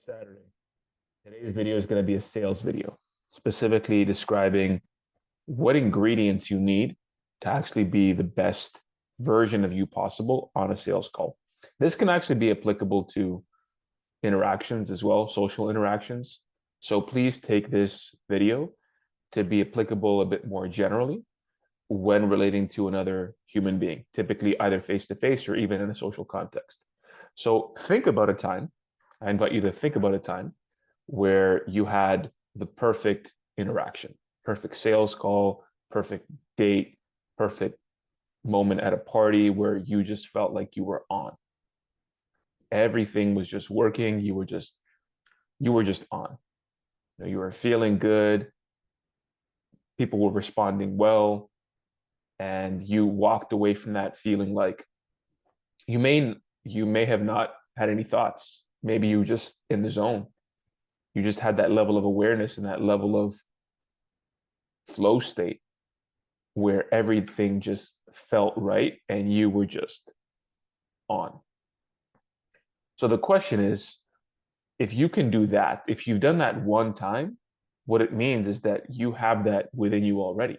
Saturday. Today's video is going to be a sales video, specifically describing what ingredients you need to actually be the best version of you possible on a sales call. This can actually be applicable to interactions as well, social interactions. So please take this video to be applicable a bit more generally when relating to another human being, typically either face to face or even in a social context. So think about a time. I invite you to think about a time where you had the perfect interaction, perfect sales call, perfect date, perfect moment at a party where you just felt like you were on. Everything was just working. You were just on. You were feeling good. People were responding well, and you walked away from that feeling like you may you may have not had any thoughts. Maybe you just in the zone. You just had that level of awareness and that level of flow state where everything just felt right and you were just on. So the question is, if you can do that, if you've done that one time, what it means is that you have that within you already.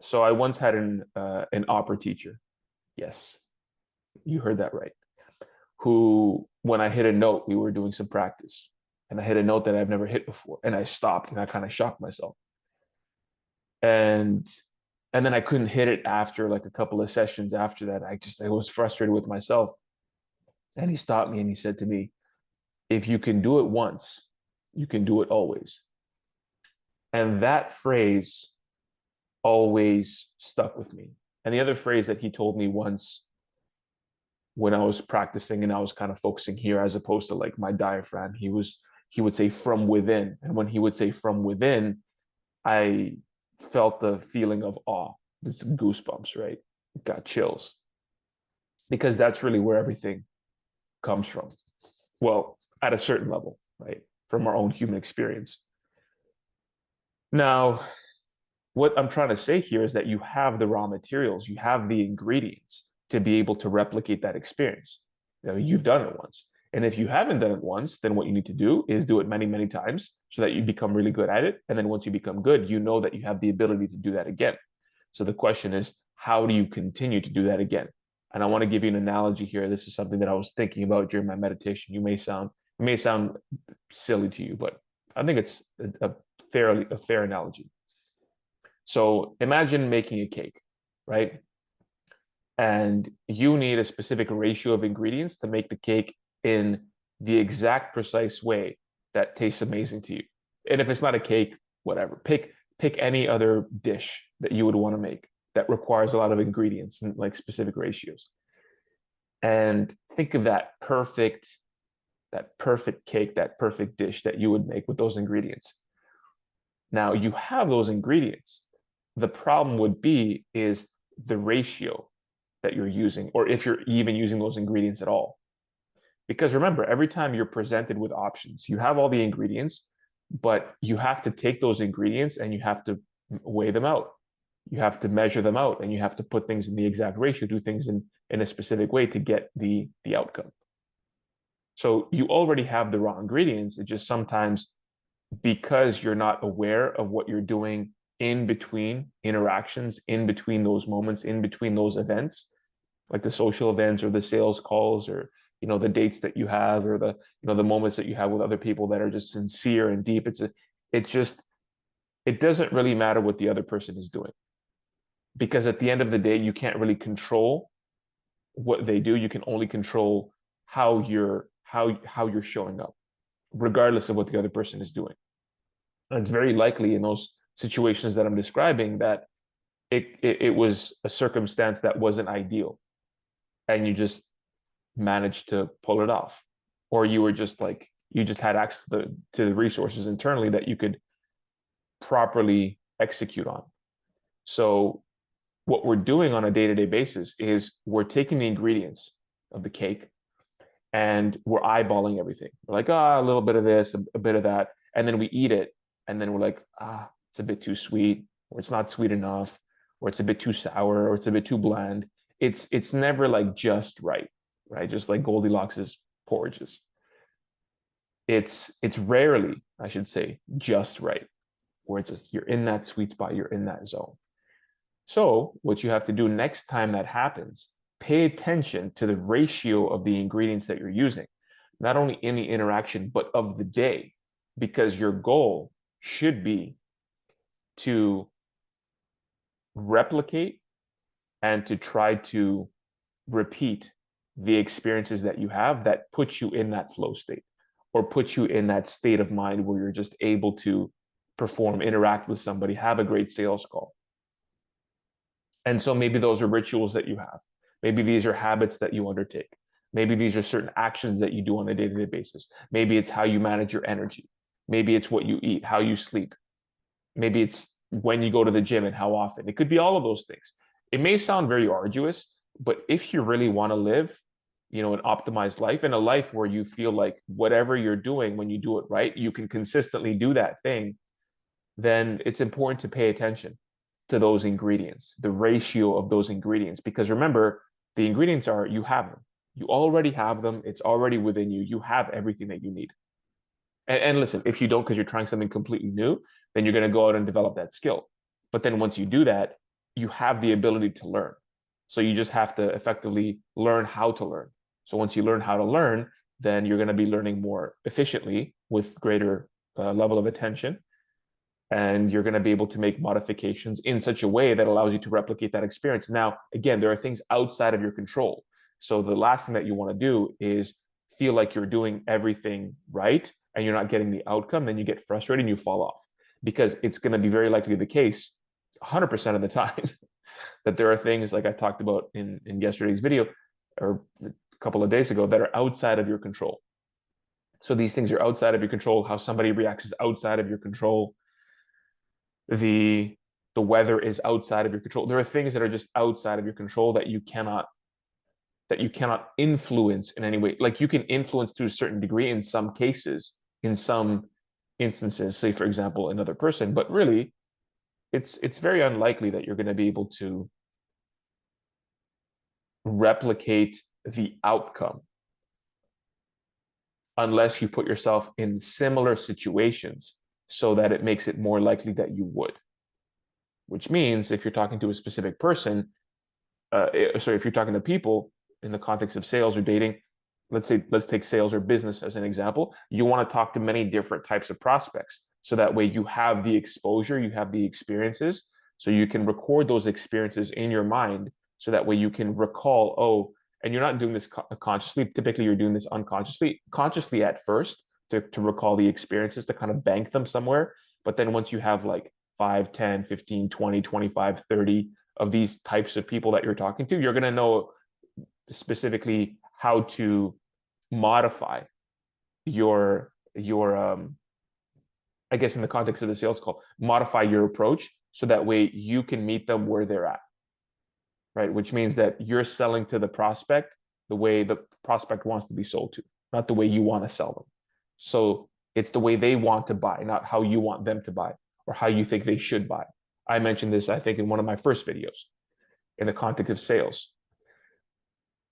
So I once had an opera teacher. Yes, you heard that right. Who, when I hit a note, we were doing some practice, and I hit a note that I've never hit before, and I stopped, and I kind of shocked myself. And and then I couldn't hit it after like a couple of sessions after that. I was frustrated with myself. And he stopped me and he said to me, if you can do it once, you can do it always. And that phrase always stuck with me. And the other phrase that he told me once when I was practicing and I was kind of focusing here as opposed to like my diaphragm, he would say from within. And when he would say from within, I felt the feeling of awe. It's goosebumps, right? Got chills. Because that's really where everything comes from. Well, at a certain level, right? From our own human experience. Now, what I'm trying to say here is that you have the raw materials, you have the ingredients to be able to replicate that experience. You've done it once. And if you haven't done it once, then what you need to do is do it many, many times so that you become really good at it. And then once you become good, you know that you have the ability to do that again. So the question is, how do you continue to do that again? And I want to give you an analogy here. This is something that I was thinking about during my meditation. It may sound silly to you, but I think it's a fair analogy. So imagine making a cake, right? And you need a specific ratio of ingredients to make the cake in the exact precise way that tastes amazing to you. And if it's not a cake, whatever. Pick any other dish that you would want to make that requires a lot of ingredients and like specific ratios. And think of that perfect cake, that perfect dish that you would make with those ingredients. Now you have those ingredients. The problem would be is the ratio that you're using, or if you're even using those ingredients at all. Because remember, every time you're presented with options, you have all the ingredients, but you have to take those ingredients and you have to weigh them out. You have to measure them out and you have to put things in the exact ratio, do things in a specific way to get the outcome. So you already have the raw ingredients. It just sometimes, because you're not aware of what you're doing in between interactions, in between those moments, in between those events, like the social events or the sales calls or the dates that you have or the moments that you have with other people that are just sincere and deep. It doesn't really matter what the other person is doing, because at the end of the day you can't really control what they do. You can only control how you're showing up, regardless of what the other person is doing. And it's very likely in those situations that I'm describing that it was a circumstance that wasn't ideal, and you just managed to pull it off, or you just had access to the resources internally that you could properly execute on. So what we're doing on a day-to-day basis is we're taking the ingredients of the cake and we're eyeballing everything. We're like, a little bit of this, a bit of that, and then we eat it, and then we're like, it's a bit too sweet, or it's not sweet enough, or it's a bit too sour, or it's a bit too bland. It's never like just right, right? Just like Goldilocks's porridges. it's rarely, I should say, just right, where it's just, you're in that sweet spot, you're in that zone. So what you have to do next time that happens, pay attention to the ratio of the ingredients that you're using, not only in the interaction, but of the day, because your goal should be to replicate and to try to repeat the experiences that you have that put you in that flow state or put you in that state of mind where you're just able to perform, interact with somebody, have a great sales call. And so maybe those are rituals that you have. Maybe these are habits that you undertake. Maybe these are certain actions that you do on a day-to-day basis. Maybe it's how you manage your energy. Maybe it's what you eat, how you sleep. Maybe it's when you go to the gym and how often. It could be all of those things. It may sound very arduous, but if you really want to live, an optimized life and a life where you feel like whatever you're doing, when you do it right, you can consistently do that thing, then it's important to pay attention to those ingredients, the ratio of those ingredients. Because remember, the ingredients are, you have them. You already have them. It's already within you. You have everything that you need. And listen, if you don't, because you're trying something completely new, then you're going to go out and develop that skill. But then once you do that, you have the ability to learn. So you just have to effectively learn how to learn. So once you learn how to learn, then you're going to be learning more efficiently with greater level of attention. And you're going to be able to make modifications in such a way that allows you to replicate that experience. Now, again, there are things outside of your control. So the last thing that you want to do is feel like you're doing everything right and you're not getting the outcome, then you get frustrated and you fall off, because it's going to be very likely the case 100% of the time that there are things like I talked about in yesterday's video or a couple of days ago that are outside of your control. So these things are outside of your control. How somebody reacts is outside of your control. The weather is outside of your control. There are things that are just outside of your control that you cannot influence in any way. Like you can influence to a certain degree in some cases, in some instances, say for example another person, but really it's very unlikely that you're going to be able to replicate the outcome unless you put yourself in similar situations so that it makes it more likely that you would. Which means if you're talking to a specific person, if you're talking to people in the context of sales or dating, let's take sales or business as an example, you want to talk to many different types of prospects. So that way you have the exposure, you have the experiences, so you can record those experiences in your mind. So that way you can recall, oh, and you're not doing this consciously. Typically you're doing this unconsciously, consciously at first to recall the experiences, to kind of bank them somewhere. But then once you have like 5, 10, 15, 20, 25, 30 of these types of people that you're talking to, you're going to know specifically how to modify your I guess in the context of the sales call, modify your approach so that way you can meet them where they're at, right? Which means that you're selling to the prospect the way the prospect wants to be sold to, not the way you want to sell them. So it's the way they want to buy, not how you want them to buy or how you think they should buy. I mentioned this, I think, in one of my first videos in the context of sales.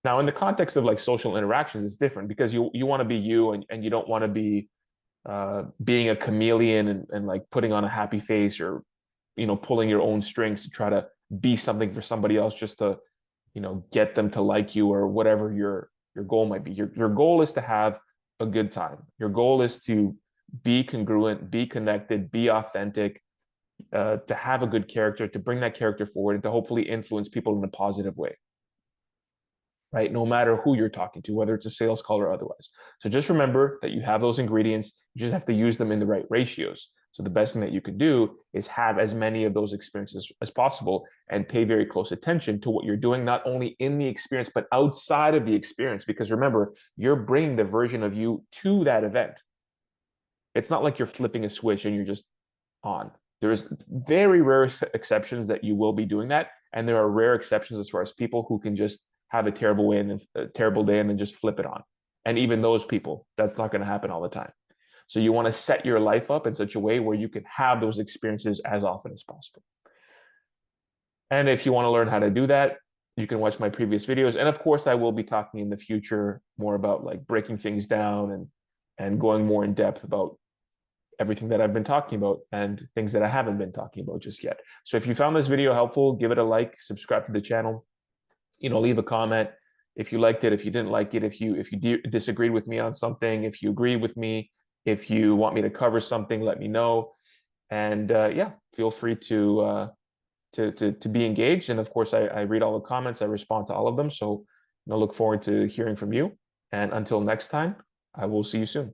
Now, in the context of like social interactions, it's different because you want to be you and you don't want to be being a chameleon and like putting on a happy face or pulling your own strings to try to be something for somebody else just to get them to like you or whatever your goal might be. Your goal is to have a good time. Your goal is to be congruent, be connected, be authentic, to have a good character, to bring that character forward, and to hopefully influence people in a positive way. Right? No matter who you're talking to, whether it's a sales call or otherwise. So just remember that you have those ingredients. You just have to use them in the right ratios. So the best thing that you can do is have as many of those experiences as possible and pay very close attention to what you're doing, not only in the experience, but outside of the experience. Because remember, you're bringing the version of you to that event. It's not like you're flipping a switch and you're just on. There's very rare exceptions that you will be doing that. And there are rare exceptions as far as people who can just have a terrible way and then a terrible day and then just flip it on. And even those people, that's not going to happen all the time. So you want to set your life up in such a way where you can have those experiences as often as possible. And if you want to learn how to do that, you can watch my previous videos. And of course, I will be talking in the future more about like breaking things down and and going more in depth about everything that I've been talking about and things that I haven't been talking about just yet. So if you found this video helpful, give it a like, subscribe to the channel, leave a comment if you liked it, if you didn't like it, if you disagreed with me on something, if you agree with me, if you want me to cover something, let me know. And yeah, feel free to be engaged. And of course, I read all the comments, I respond to all of them. So look forward to hearing from you. And until next time, I will see you soon.